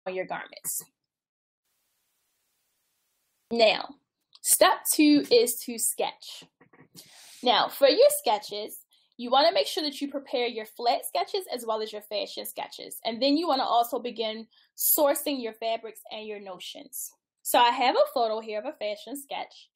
your garments. Now, step 2 is to sketch. Now, for your sketches, you want to make sure that you prepare your flat sketches as well as your fashion sketches. And then you want to also begin sourcing your fabrics and your notions. So I have a photo here of a fashion sketch.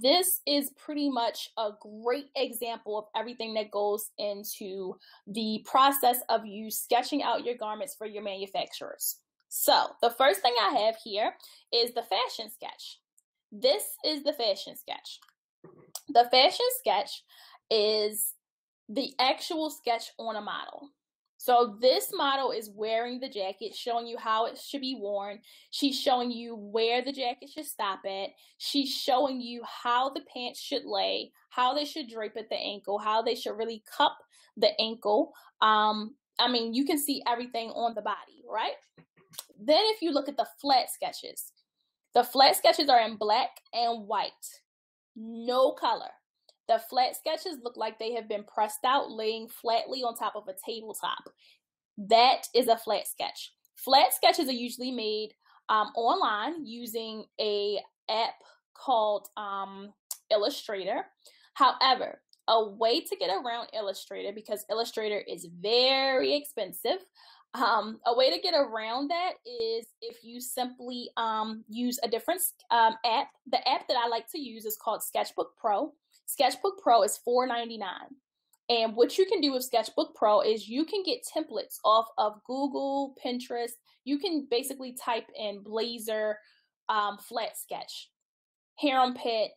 This is pretty much a great example of everything that goes into the process of you sketching out your garments for your manufacturers. So the first thing I have here is the fashion sketch. This is the fashion sketch. The fashion sketch is the actual sketch on a model. So this model is wearing the jacket, showing you how it should be worn. She's showing you where the jacket should stop at. She's showing you how the pants should lay, how they should drape at the ankle, how they should really cup the ankle. You can see everything on the body, right? Then if you look at the flat sketches are in black and white, no color. The flat sketches look like they have been pressed out, laying flatly on top of a tabletop. That is a flat sketch. Flat sketches are usually made online using an app called Illustrator. However, a way to get around Illustrator, because Illustrator is very expensive, a way to get around that is if you simply use a different app. The app that I like to use is called Sketchbook Pro. Sketchbook Pro is $4.99. And what you can do with Sketchbook Pro is you can get templates off of Google, Pinterest. You can basically type in blazer flat sketch, harem pant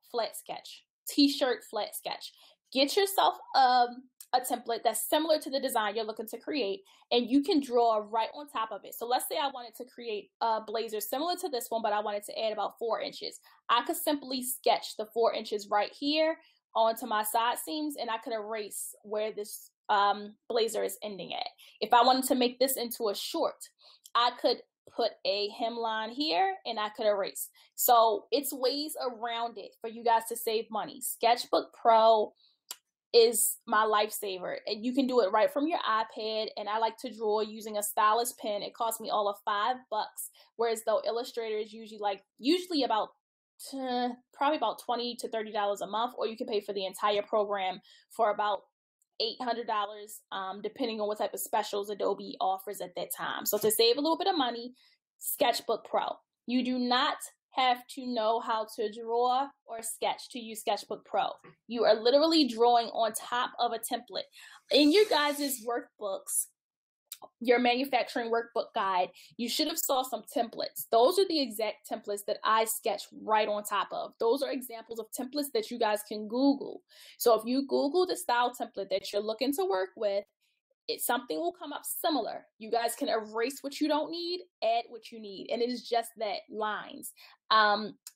flat sketch, t-shirt flat sketch. Get yourself a template that's similar to the design you're looking to create, and you can draw right on top of it. So let's say I wanted to create a blazer similar to this one, but I wanted to add about 4 inches. I could simply sketch the 4 inches right here onto my side seams, and I could erase where this blazer is ending at. If I wanted to make this into a short, I could put a hemline here and I could erase. So it's ways around it for you guys to save money. Sketchbook Pro is my lifesaver, and you can do it right from your iPad. And I like to draw using a stylus pen. It cost me all of $5, whereas though Illustrator is usually about probably about $20 to $30 a month, or you can pay for the entire program for about $800, depending on what type of specials Adobe offers at that time. So to save a little bit of money, Sketchbook Pro. You do not have to know how to draw or sketch to use Sketchbook Pro. You are literally drawing on top of a template. In your guys' workbooks, your manufacturing workbook guide, you should have saw some templates. Those are the exact templates that I sketch right on top of. Those are examples of templates that you guys can Google. So if you Google the style template that you're looking to work with, something will come up similar. You guys can erase what you don't need, add what you need. And it is just that, lines.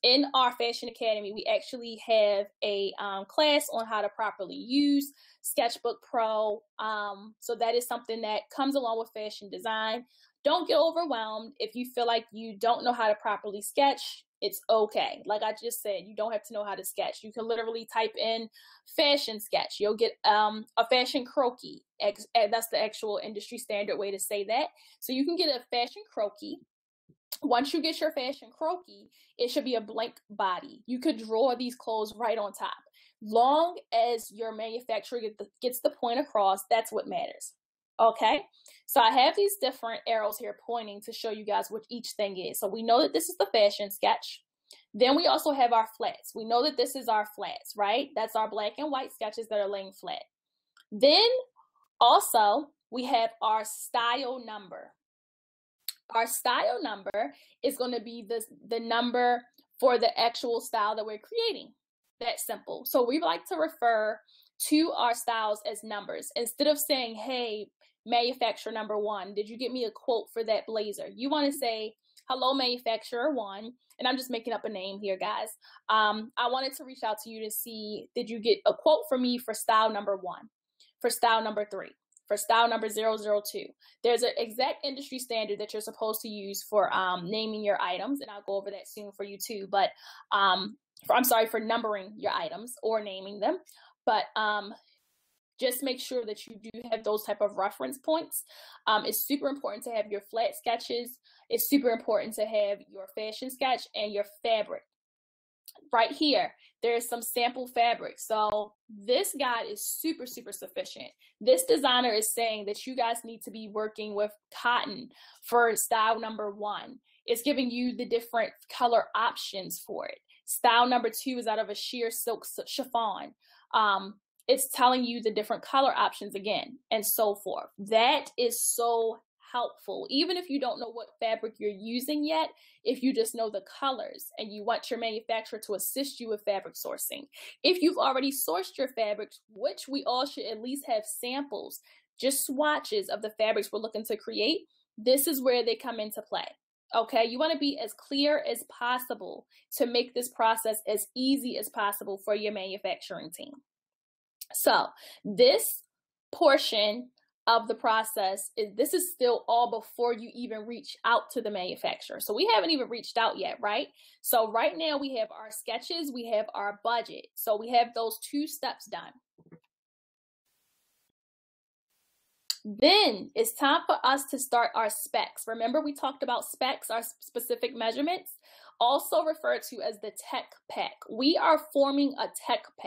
In our Fashion Academy, we actually have a class on how to properly use Sketchbook Pro. So that is something that comes along with fashion design. Don't get overwhelmed. If you feel like you don't know how to properly sketch, it's okay. Like I just said, you don't have to know how to sketch. You can literally type in fashion sketch. You'll get a fashion croquis. That's the actual industry standard way to say that. So you can get a fashion croquis. Once you get your fashion croquis, it should be a blank body. You could draw these clothes right on top. Long as your manufacturer gets the point across, that's what matters. Okay, so I have these different arrows here pointing to show you guys what each thing is. So we know that this is the fashion sketch. Then we also have our flats. We know that this is our flats, right? That's our black and white sketches that are laying flat. Then also we have our style number. Our style number is going to be the number for the actual style that we're creating. That's simple. So we like to refer to our styles as numbers. Instead of saying, hey, manufacturer number 1, did you get me a quote for that blazer? You want to say, hello, manufacturer 1. And I'm just making up a name here, guys. I wanted to reach out to you to see, did you get a quote for me for style number 1, for style number 3, for style number 002. There's an exact industry standard that you're supposed to use for naming your items. And I'll go over that soon for you too. But for numbering your items or naming them. But just make sure that you do have those type of reference points. It's super important to have your flat sketches. It's super important to have your fashion sketch and your fabric. Right here, there's some sample fabric. So this guide is super, super sufficient. This designer is saying that you guys need to be working with cotton for style number 1. It's giving you the different color options for it. Style number 2 is out of a sheer silk chiffon. It's telling you the different color options again, and so forth. That is so helpful, even if you don't know what fabric you're using yet. If you just know the colors and you want your manufacturer to assist you with fabric sourcing. If you've already sourced your fabrics, which we all should at least have samples, just swatches of the fabrics we're looking to create, this is where they come into play. Okay, you want to be as clear as possible to make this process as easy as possible for your manufacturing team. So this portion of the process this is still all before you even reach out to the manufacturer. So we haven't even reached out yet, right? So right now we have our sketches, we have our budget. So we have those 2 steps done. Then it's time for us to start our specs. Remember, we talked about specs, our specific measurements, also referred to as the tech pack. We are forming a tech pack.